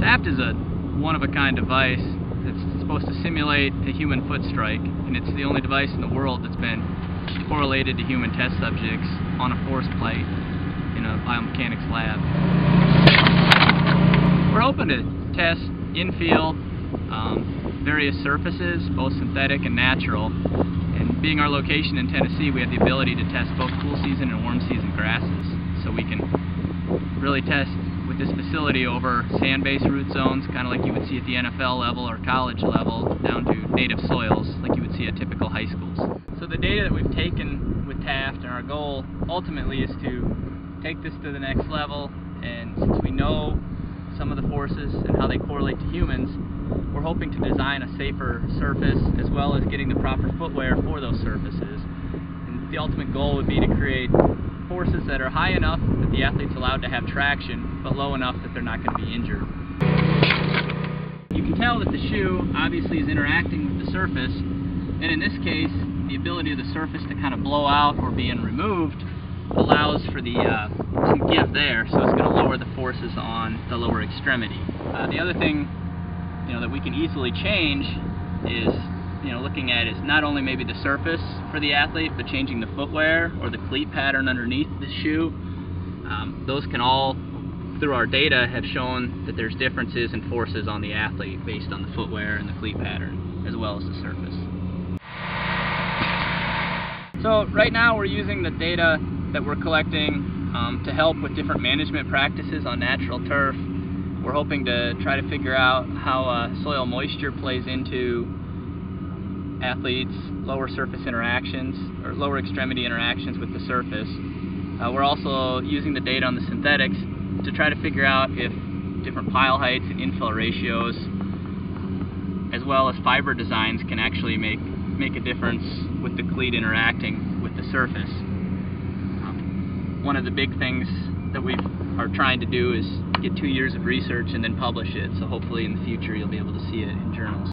TAFT is a one-of-a-kind device that's supposed to simulate a human foot strike, and it's the only device in the world that's been correlated to human test subjects on a force plate in a biomechanics lab. We're open to test in-field various surfaces, both synthetic and natural, and being our location in Tennessee, we have the ability to test both cool season and warm season grasses, so we can really test with this facility over sand-based root zones, kind of like you would see at the NFL level or college level, down to native soils like you would see at typical high schools. So the data that we've taken with TAFT, and our goal ultimately is to take this to the next level, and since we know some of the forces and how they correlate to humans, we're hoping to design a safer surface as well as getting the proper footwear for those surfaces. And the ultimate goal would be to create forces that are high enough that the athlete's allowed to have traction, but low enough that they're not going to be injured. You can tell that the shoe obviously is interacting with the surface, and in this case, the ability of the surface to kind of blow out or being removed allows for the some give there, so it's going to lower the forces on the lower extremity. The other thing that we can easily change is looking at is not only maybe the surface for the athlete, but changing the footwear or the cleat pattern underneath the shoe. Those can all, through our data, have shown that there's differences in forces on the athlete based on the footwear and the cleat pattern, as well as the surface. So right now we're using the data that we're collecting to help with different management practices on natural turf. We're hoping to try to figure out how soil moisture plays into athletes' lower surface interactions or lower extremity interactions with the surface. We're also using the data on the synthetics to try to figure out if different pile heights and infill ratios, as well as fiber designs, can actually make a difference with the cleat interacting with the surface. One of the big things that we are trying to do is get 2 years of research and then publish it, so hopefully in the future you'll be able to see it in journals.